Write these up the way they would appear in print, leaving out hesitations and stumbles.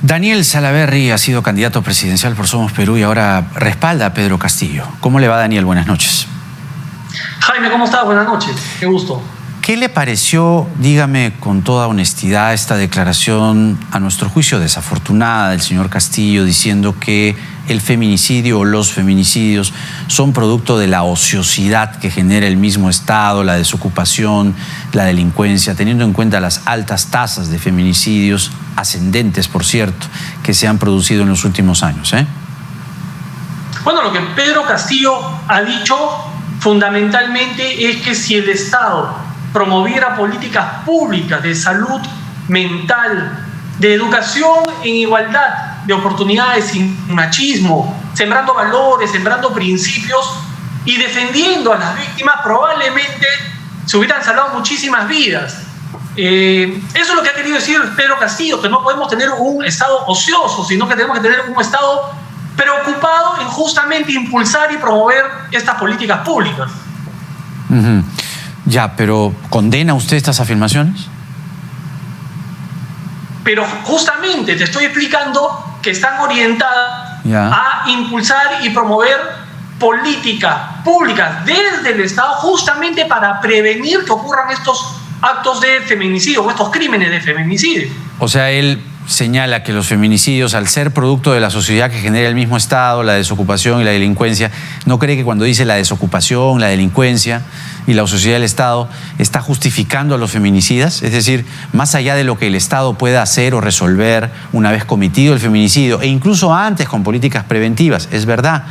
Daniel Salaverry ha sido candidato presidencial por Somos Perú y ahora respalda a Pedro Castillo. ¿Cómo le va, Daniel? Buenas noches. Jaime, ¿cómo estás? Buenas noches. Qué gusto. ¿Qué le pareció, dígame con toda honestidad, esta declaración, a nuestro juicio desafortunada, del señor Castillo, diciendo que el feminicidio o los feminicidios son producto de la ociosidad que genera el mismo Estado, la desocupación, la delincuencia, teniendo en cuenta las altas tasas de feminicidios, ascendentes, por cierto, que se han producido en los últimos años? Bueno, lo que Pedro Castillo ha dicho fundamentalmente es que si el Estado promoviera políticas públicas de salud mental, de educación en igualdad de oportunidades, sin machismo, sembrando valores, sembrando principios y defendiendo a las víctimas, probablemente se hubieran salvado muchísimas vidas. Eso es lo que ha querido decir Pedro Castillo, que no podemos tener un Estado ocioso, sino que tenemos que tener un Estado preocupado en justamente impulsar y promover estas políticas públicas. Ya, pero ¿condena usted estas afirmaciones? Pero justamente te estoy explicando que están orientadas a impulsar y promover políticas públicas desde el Estado justamente para prevenir que ocurran estos actos de feminicidio o estos crímenes de feminicidio. O sea, él señala que los feminicidios, al ser producto de la sociedad que genera el mismo Estado, la desocupación y la delincuencia, ¿no cree que cuando dice la desocupación, la delincuencia y la ociosidad del Estado, está justificando a los feminicidas? Es decir, más allá de lo que el Estado pueda hacer o resolver una vez cometido el feminicidio, e incluso antes con políticas preventivas, es verdad,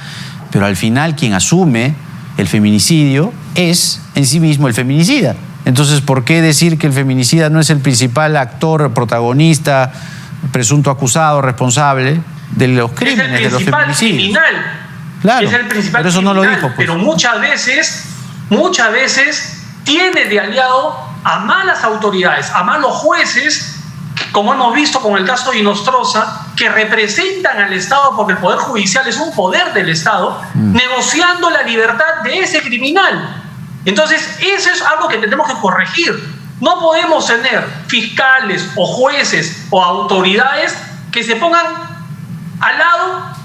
pero al final quien asume el feminicidio es en sí mismo el feminicida. Entonces, ¿por qué decir que el feminicida no es el principal actor, protagonista, presunto acusado, responsable de los crímenes, de los feminicidios? Criminal. Claro, es el principal pero eso criminal, no lo dijo. Pues. Pero muchas veces tiene de aliado a malas autoridades, a malos jueces, como hemos visto con el caso de Inostroza, que representan al Estado porque el Poder Judicial es un poder del Estado, negociando la libertad de ese criminal. Entonces, eso es algo que tenemos que corregir. No podemos tener fiscales o jueces o autoridades que se pongan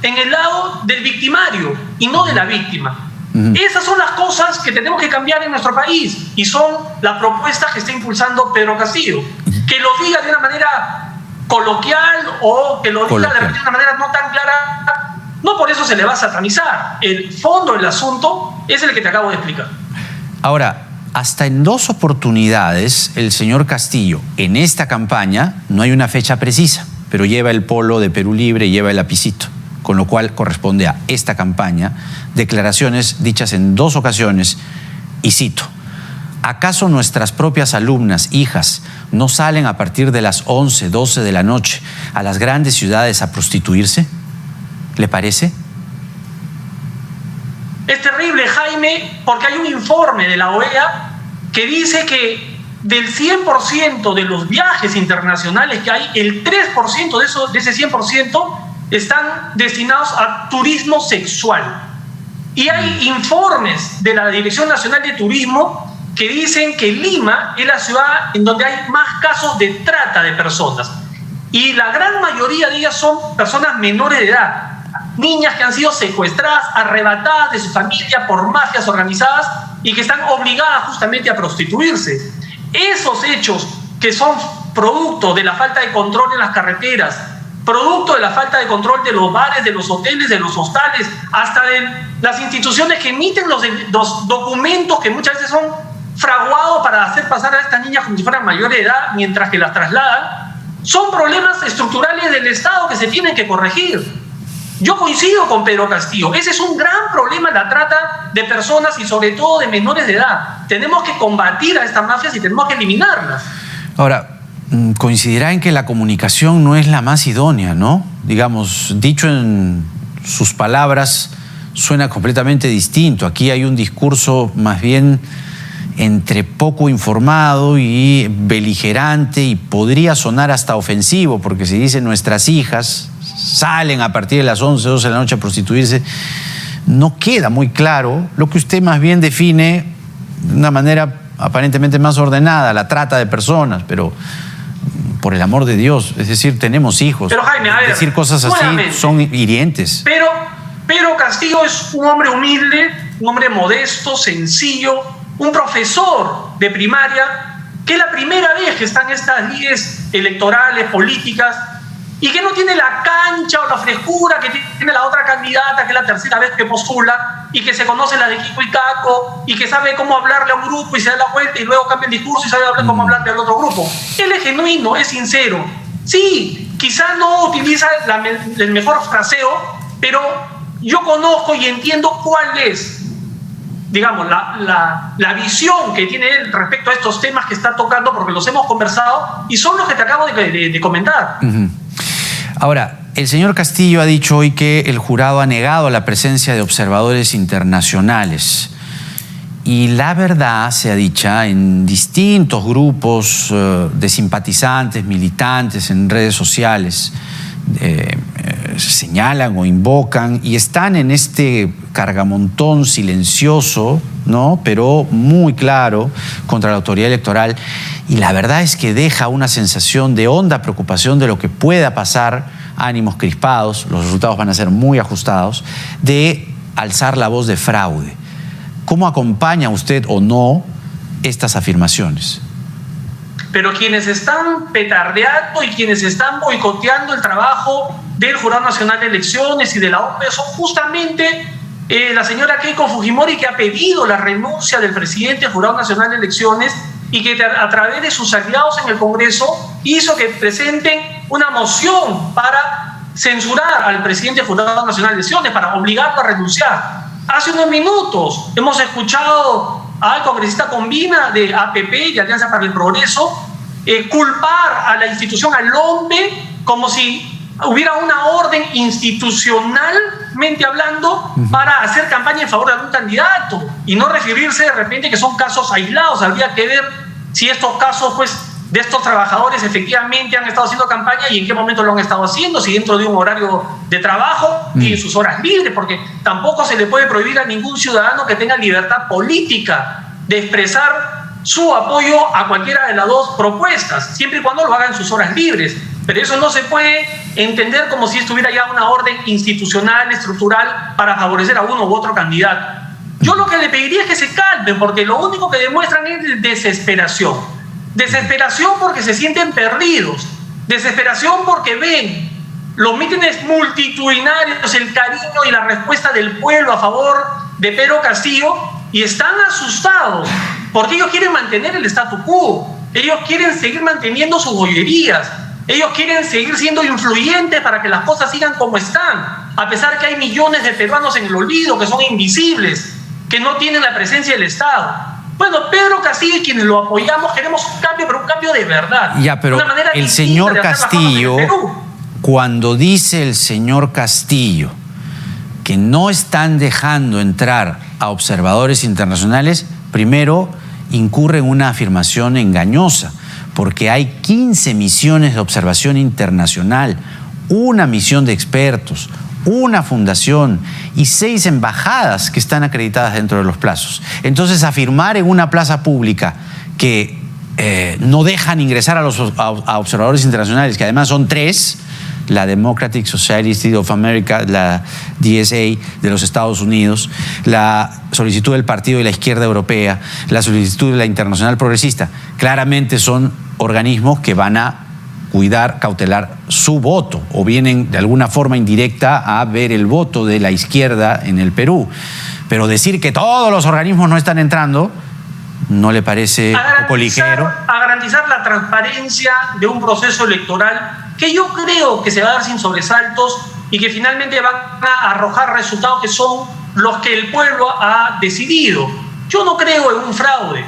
en el lado del victimario y no de la víctima. Esas son las cosas que tenemos que cambiar en nuestro país y son las propuestas que está impulsando Pedro Castillo. Que lo diga de una manera coloquial o que lo diga de una manera no tan clara, no por eso se le va a satanizar. El fondo del asunto es el que te acabo de explicar. Ahora, hasta en 2 oportunidades el señor Castillo, en esta campaña, no hay una fecha precisa, pero lleva el polo de Perú Libre y lleva el lapicito, con lo cual corresponde a esta campaña, declaraciones dichas en 2 ocasiones, y cito: ¿acaso nuestras propias alumnas, hijas, no salen a partir de las 11, 12 de la noche a las grandes ciudades a prostituirse? ¿Le parece? Es terrible, Jaime, porque hay un informe de la OEA que dice que del 100% de los viajes internacionales que hay, el 3% de ese 100% están destinados a turismo sexual. Y hay informes de la Dirección Nacional de Turismo que dicen que Lima es la ciudad en donde hay más casos de trata de personas. Y la gran mayoría de ellas son personas menores de edad. Niñas que han sido secuestradas, arrebatadas de su familia por mafias organizadas y que están obligadas justamente a prostituirse. Esos hechos que son producto de la falta de control en las carreteras, producto de la falta de control de los bares, de los hoteles, de los hostales, hasta de las instituciones que emiten los documentos que muchas veces son fraguados para hacer pasar a estas niñas como si fueran mayores de edad mientras que las trasladan, son problemas estructurales del Estado que se tienen que corregir. Yo coincido con Pedro Castillo. Ese es un gran problema, la trata de personas y sobre todo de menores de edad. Tenemos que combatir a estas mafias y tenemos que eliminarlas. Ahora, coincidirá en que la comunicación no es la más idónea, ¿no? Digamos, dicho en sus palabras, suena completamente distinto. Aquí hay un discurso más bien entre poco informado y beligerante, y podría sonar hasta ofensivo, porque si dice nuestras hijas salen a partir de las 11, 12 de la noche a prostituirse, no queda muy claro lo que usted más bien define de una manera aparentemente más ordenada, la trata de personas, pero por el amor de Dios, es decir, tenemos hijos. Pero Jaime, a ver, decir cosas así son hirientes. Pero Castillo es un hombre humilde, un hombre modesto, sencillo, un profesor de primaria, que es la primera vez que está en estas lides electorales, políticas, y que no tiene la cancha o la frescura que tiene la otra candidata, que es la tercera vez que postula, y que se conoce la de Kiko y Caco, y que sabe cómo hablarle a un grupo y se da la vuelta y luego cambia el discurso y sabe cómo hablarle al otro grupo. Él es genuino, es sincero. Sí, quizá no utiliza el mejor fraseo, pero yo conozco y entiendo cuál es, digamos, la visión que tiene él respecto a estos temas que está tocando, porque los hemos conversado y son los que te acabo de comentar. Ahora, el señor Castillo ha dicho hoy que el jurado ha negado la presencia de observadores internacionales. Y la verdad sea dicha, en distintos grupos de simpatizantes, militantes en redes sociales, señalan o invocan y están en este cargamontón silencioso, ¿no?, pero muy claro contra la autoridad electoral, y la verdad es que deja una sensación de honda preocupación de lo que pueda pasar, ánimos crispados, los resultados van a ser muy ajustados, de alzar la voz de fraude. ¿Cómo acompaña usted o no estas afirmaciones? Pero quienes están petardeando y quienes están boicoteando el trabajo del Jurado Nacional de Elecciones y de la OPE son justamente la señora Keiko Fujimori, que ha pedido la renuncia del presidente del Jurado Nacional de Elecciones y que a través de sus aliados en el Congreso hizo que presenten una moción para censurar al presidente del Jurado Nacional de Elecciones, para obligarlo a renunciar. Hace unos minutos hemos escuchado al congresista Combina de APP, de Alianza para el Progreso, culpar a la institución, al OMPE, como si hubiera una orden institucionalmente hablando para hacer campaña en favor de algún candidato y no referirse de repente que son casos aislados. Habría que ver si estos casos, pues, de estos trabajadores efectivamente han estado haciendo campaña y en qué momento lo han estado haciendo, si dentro de un horario de trabajo y en sus horas libres, porque tampoco se le puede prohibir a ningún ciudadano que tenga libertad política de expresar su apoyo a cualquiera de las dos propuestas, siempre y cuando lo haga en sus horas libres. Pero eso no se puede entender como si estuviera ya una orden institucional, estructural, para favorecer a uno u otro candidato. Yo lo que le pediría es que se calmen, porque lo único que demuestran es desesperación. Desesperación porque se sienten perdidos. Desesperación porque ven los mítines multitudinarios, el cariño y la respuesta del pueblo a favor de Pedro Castillo, y están asustados porque ellos quieren mantener el statu quo. Ellos quieren seguir manteniendo sus bollerías. Ellos quieren seguir siendo influyentes para que las cosas sigan como están, a pesar que hay millones de peruanos en el olvido, que son invisibles, que no tienen la presencia del Estado. Bueno, Pedro Castillo y quienes lo apoyamos queremos un cambio, pero un cambio de verdad. Ya, pero el señor Castillo, cuando dice el señor Castillo que no están dejando entrar a observadores internacionales, primero incurre en una afirmación engañosa, porque hay 15 misiones de observación internacional, una misión de expertos, una fundación y 6 embajadas que están acreditadas dentro de los plazos. Entonces, afirmar en una plaza pública que no dejan ingresar a observadores internacionales, que además son 3, la Democratic Society of America, la DSA de los Estados Unidos, la solicitud del Partido de la Izquierda Europea, la solicitud de la Internacional Progresista, claramente son organismos que van a cuidar, cautelar su voto, o vienen de alguna forma indirecta a ver el voto de la izquierda en el Perú. Pero decir que todos los organismos no están entrando, ¿no le parece un poco ligero? A garantizar la transparencia de un proceso electoral que yo creo que se va a dar sin sobresaltos y que finalmente van a arrojar resultados que son los que el pueblo ha decidido. Yo no creo en un fraude.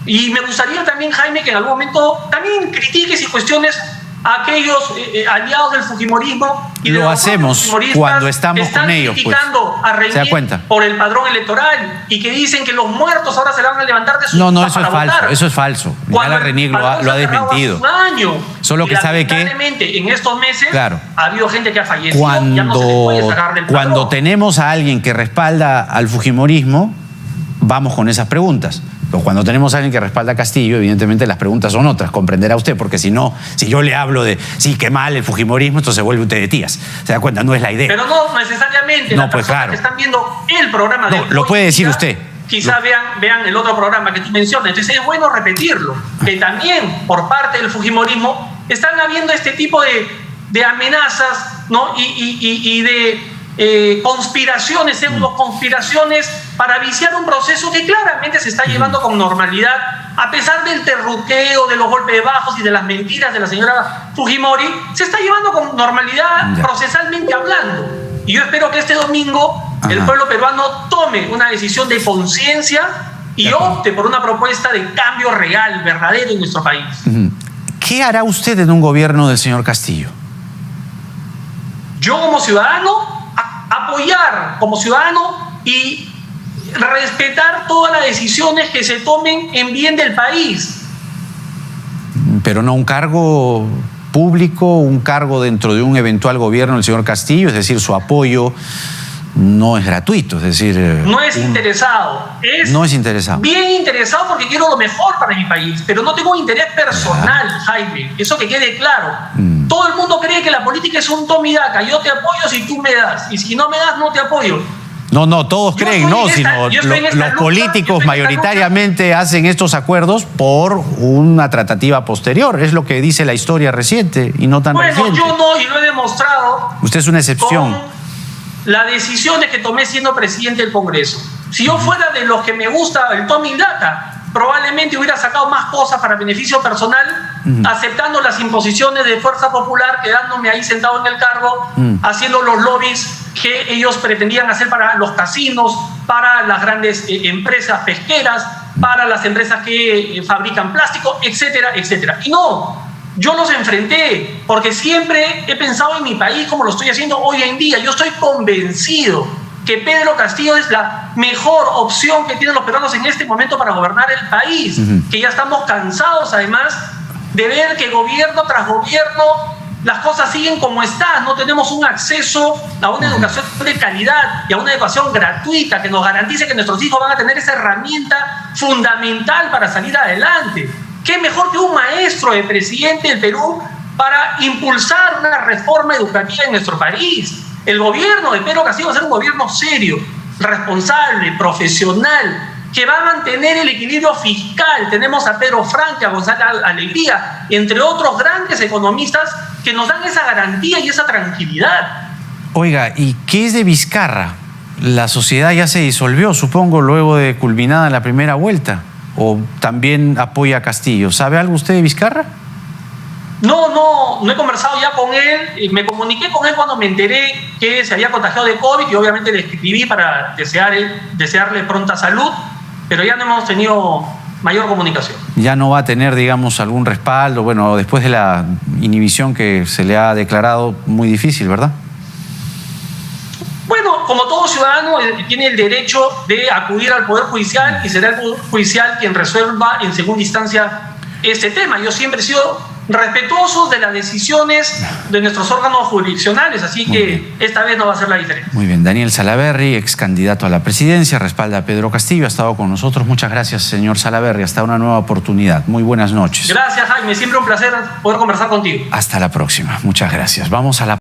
Y me gustaría también, Jaime, que en algún momento también critiques y cuestiones a aquellos aliados del fujimorismo. Y lo hacemos cuando estamos con ellos, pues. A Reinier, ¿se da cuenta? Por el padrón electoral, y que dicen que los muertos ahora se van a levantar de sus No, tumbas eso es falso, votar. eso es falso. Ya la Reinier lo ha desmentido. Un año. Solo que sabe que en estos meses, claro, ha habido gente que ha fallecido, ya no se les puede sacar del padrón. Cuando tenemos a alguien que respalda al fujimorismo, vamos con esas preguntas. Pero cuando tenemos a alguien que respalda a Castillo, evidentemente las preguntas son otras, comprenderá usted, porque si no, si yo le hablo de, sí, qué mal el fujimorismo, entonces se vuelve usted de tías. ¿Se da cuenta? No es la idea. Pero no necesariamente No, las pues personas claro. que están viendo el programa de No, lo puede decir usted. Quizá vean el otro programa que tú mencionas. Entonces es bueno repetirlo, que también por parte del fujimorismo están habiendo este tipo de amenazas, ¿no? y de conspiraciones, pseudoconspiraciones para viciar un proceso que claramente se está llevando con normalidad, a pesar del terruqueo, de los golpes bajos y de las mentiras de la señora Fujimori, se está llevando con normalidad procesalmente hablando. Y yo espero que este domingo el pueblo peruano tome una decisión de conciencia y opte por una propuesta de cambio real, verdadero en nuestro país. ¿Qué hará usted en un gobierno del señor Castillo? Yo como ciudadano, apoyar como ciudadano y respetar todas las decisiones que se tomen en bien del país. Pero no un cargo público, un cargo dentro de un eventual gobierno del señor Castillo, es decir, su apoyo no es gratuito, es decir... No es interesado. No es interesado. Bien interesado porque quiero lo mejor para mi país, pero no tengo interés personal, Jaime, eso que quede claro. Todo el mundo cree que la política es un toma y daca, yo te apoyo si tú me das, y si no me das, no te apoyo. No, todos creen, sino los políticos mayoritariamente hacen estos acuerdos por una tratativa posterior, es lo que dice la historia reciente y no tan reciente. Bueno, yo no, y lo he demostrado. Usted es una excepción. Con las decisiones que tomé siendo presidente del Congreso. Si yo fuera de los que me gusta el toma y daca, probablemente hubiera sacado más cosas para beneficio personal, aceptando las imposiciones de Fuerza Popular, quedándome ahí sentado en el cargo, haciendo los lobbies que ellos pretendían hacer para los casinos, para las grandes empresas pesqueras, para las empresas que fabrican plástico, etcétera, etcétera. Y no, yo los enfrenté porque siempre he pensado en mi país como lo estoy haciendo hoy en día. Yo estoy convencido que Pedro Castillo es la mejor opción que tienen los peruanos en este momento para gobernar el país, que ya estamos cansados además de ver que gobierno tras gobierno las cosas siguen como están, no tenemos un acceso a una educación de calidad y a una educación gratuita que nos garantice que nuestros hijos van a tener esa herramienta fundamental para salir adelante. ¿Qué mejor que un maestro de presidente del Perú para impulsar una reforma educativa en nuestro país? El gobierno de Pedro Castillo va a ser un gobierno serio, responsable, profesional, que va a mantener el equilibrio fiscal. Tenemos a Pedro Franque, a Gonzalo Alegría, entre otros grandes economistas que nos dan esa garantía y esa tranquilidad. Oiga, ¿y qué es de Vizcarra? La sociedad ya se disolvió, supongo, luego de culminada la primera vuelta. ¿O también apoya a Castillo? ¿Sabe algo usted de Vizcarra? No he conversado ya con él. Me comuniqué con él cuando me enteré que se había contagiado de COVID y obviamente le escribí para desearle pronta salud, pero ya no hemos tenido mayor comunicación. Ya no va a tener, digamos, algún respaldo, bueno, después de la inhibición que se le ha declarado, muy difícil, ¿verdad? Bueno, como todo ciudadano tiene el derecho de acudir al Poder Judicial y será el Poder Judicial quien resuelva en segunda instancia este tema. Yo siempre he sido respetuoso de las decisiones de nuestros órganos jurisdiccionales, así que esta vez no va a ser la diferencia. Muy bien, Daniel Salaverry, ex candidato a la presidencia, respalda a Pedro Castillo, ha estado con nosotros. Muchas gracias, señor Salaverry, hasta una nueva oportunidad. Muy buenas noches. Gracias, Jaime, siempre un placer poder conversar contigo. Hasta la próxima, muchas gracias. Vamos a la